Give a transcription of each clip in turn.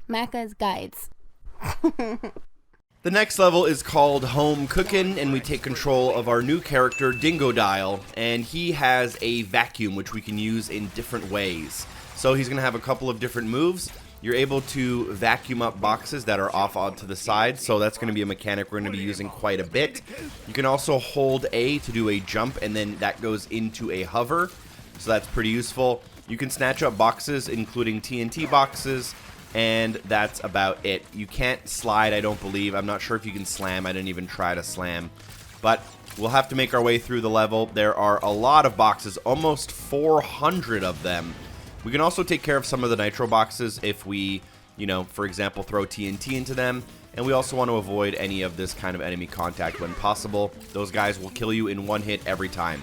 Macca's guides. The next level is called Home Cookin, and we take control of our new character, Dingodile, and he has a vacuum which we can use in different ways. So he's going to have a couple of different moves. You're able to vacuum up boxes that are off onto the side, so that's going to be a mechanic we're going to be using quite a bit. You can also hold A to do a jump, and then that goes into a hover, so that's pretty useful. You can snatch up boxes, including TNT boxes, and that's about it. You can't slide, I don't believe. I'm not sure if you can slam. I didn't even try to slam. But we'll have to make our way through the level. There are a lot of boxes, almost 400 of them. We can also take care of some of the nitro boxes if we, for example, throw TNT into them. And we also want to avoid any of this kind of enemy contact when possible. Those guys will kill you in one hit every time.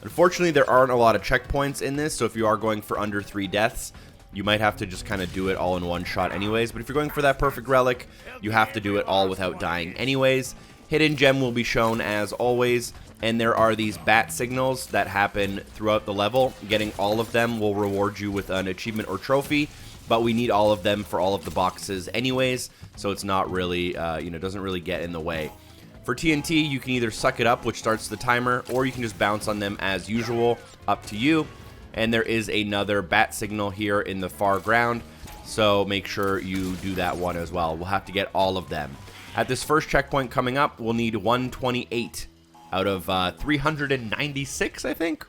Unfortunately, there aren't a lot of checkpoints in this, so if you are going for under 3 deaths, you might have to just kind of do it all in one shot anyways. But if you're going for that perfect relic, you have to do it all without dying anyways. Hidden gem will be shown as always. And there are these bat signals that happen throughout the level. Getting all of them will reward you with an achievement or trophy. But we need all of them for all of the boxes anyways. So it's not really, doesn't really get in the way. For TNT, you can either suck it up, which starts the timer, or you can just bounce on them as usual. Up to you. And there is another bat signal here in the far ground, so make sure you do that one as well. We'll have to get all of them. At this first checkpoint coming up, we'll need 128 out of 396, I think.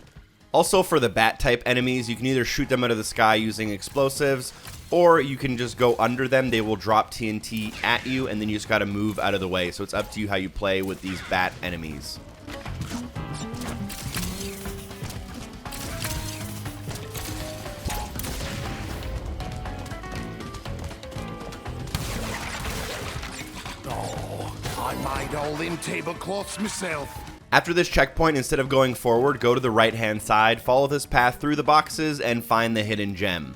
Also, for the bat-type enemies, you can either shoot them out of the sky using explosives, or you can just go under them. They will drop TNT at you, and then you just got to move out of the way. So it's up to you how you play with these bat enemies. I made all them tablecloths myself. After this checkpoint, instead of going forward, go to the right-hand side, follow this path through the boxes, and find the hidden gem.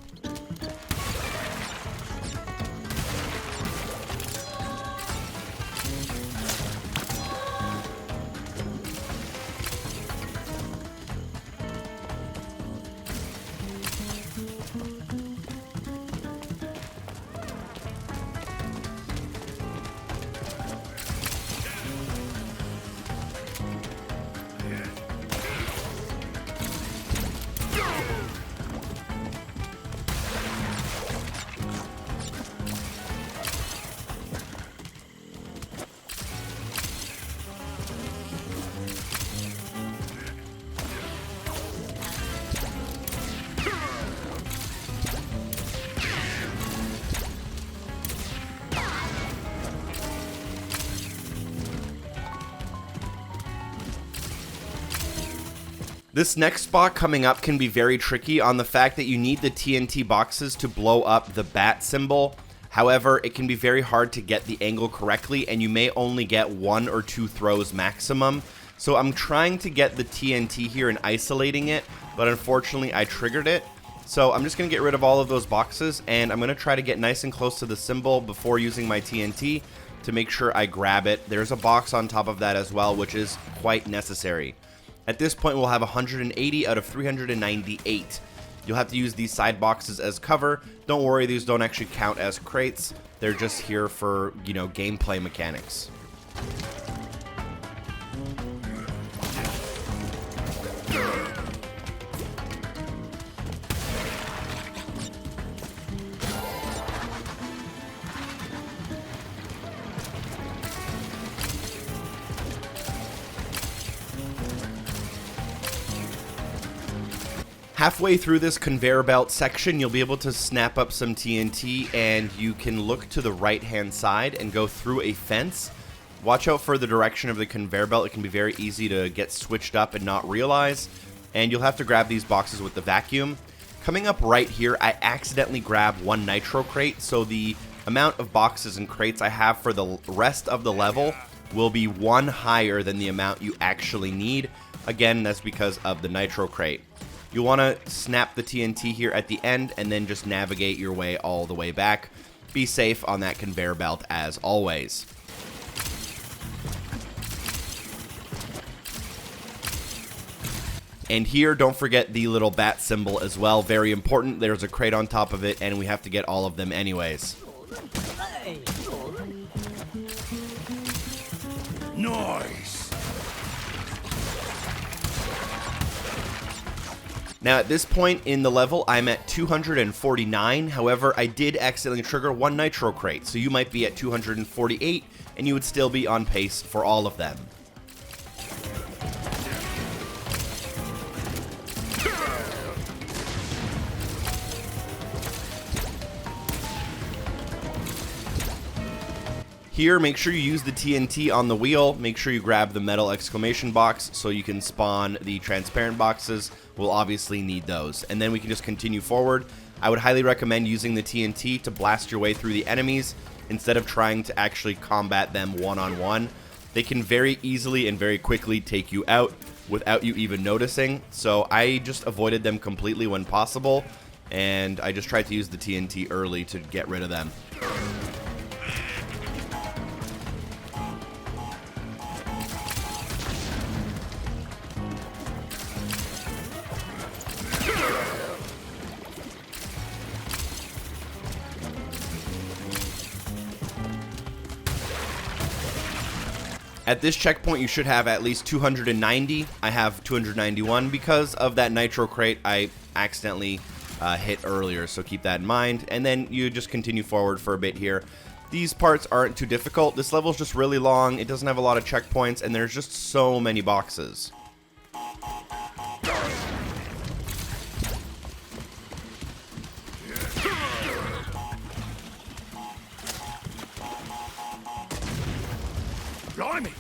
This next spot coming up can be very tricky on the fact that you need the TNT boxes to blow up the bat symbol. However, it can be very hard to get the angle correctly, and you may only get 1 or 2 throws maximum. So I'm trying to get the TNT here and isolating it, but unfortunately I triggered it. So I'm just going to get rid of all of those boxes, and I'm going to try to get nice and close to the symbol before using my TNT to make sure I grab it. There's a box on top of that as well, which is quite necessary. At this point, we'll have 180 out of 398. You'll have to use these side boxes as cover. Don't worry, these don't actually count as crates. They're just here for, gameplay mechanics. Halfway through this conveyor belt section, you'll be able to snap up some TNT, and you can look to the right-hand side and go through a fence. Watch out for the direction of the conveyor belt. It can be very easy to get switched up and not realize. And you'll have to grab these boxes with the vacuum. Coming up right here, I accidentally grabbed 1 nitro crate, so the amount of boxes and crates I have for the rest of the level will be 1 higher than the amount you actually need. Again, that's because of the nitro crate. You'll want to snap the TNT here at the end and then just navigate your way all the way back. Be safe on that conveyor belt as always. And here, don't forget the little bat symbol as well. Very important. There's a crate on top of it, and we have to get all of them anyways. Nice. Now at this point in the level, I'm at 249. However, I did accidentally trigger one nitro crate, so you might be at 248, and you would still be on pace for all of them. Here, make sure you use the TNT on the wheel. Make sure you grab the metal exclamation box so you can spawn the transparent boxes. We'll obviously need those. And then we can just continue forward. I would highly recommend using the TNT to blast your way through the enemies instead of trying to actually combat them one-on-one. They can very easily and very quickly take you out without you even noticing. So I just avoided them completely when possible, and I just tried to use the TNT early to get rid of them. At this checkpoint, you should have at least 290. I have 291 because of that nitro crate I accidentally hit earlier, so keep that in mind. And then you just continue forward for a bit here. These parts aren't too difficult. This level is just really long. It doesn't have a lot of checkpoints, and there's just so many boxes. Blimey!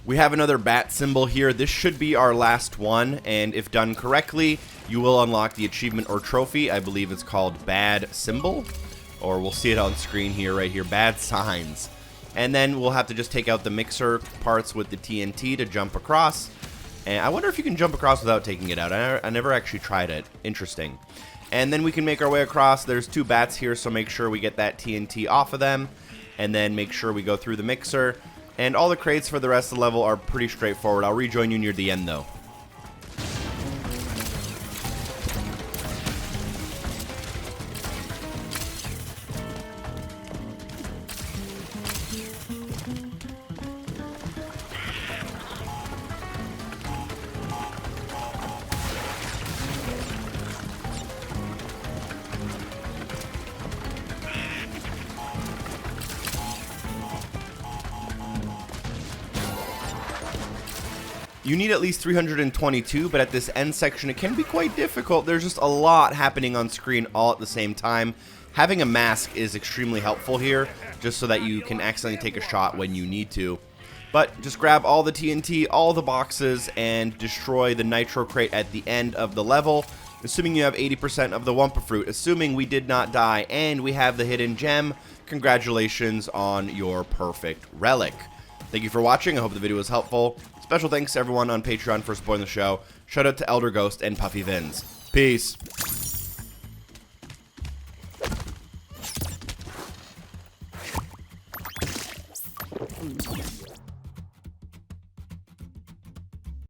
We have another bat symbol here. This should be our last one, and if done correctly, you will unlock the achievement or trophy. I believe it's called Bad Symbol, or we'll see it on screen here, right here, Bad Signs. And then we'll have to just take out the mixer parts with the TNT to jump across. And I wonder if you can jump across without taking it out. I never actually tried it. Interesting. And then we can make our way across. There's two bats here, so make sure we get that TNT off of them. And then make sure we go through the mixer. And all the crates for the rest of the level are pretty straightforward. I'll rejoin you near the end, though. You need at least 322, but at this end section, it can be quite difficult. There's just a lot happening on screen all at the same time. Having a mask is extremely helpful here, just so that you can accidentally take a shot when you need to. But just grab all the TNT, all the boxes, and destroy the nitro crate at the end of the level, assuming you have 80% of the wumpa fruit. Assuming we did not die and we have the hidden gem, congratulations on your perfect relic. Thank you for watching. I hope the video was helpful. Special thanks to everyone on Patreon for supporting the show. Shout out to Elder Ghost and Puffy Vins. Peace.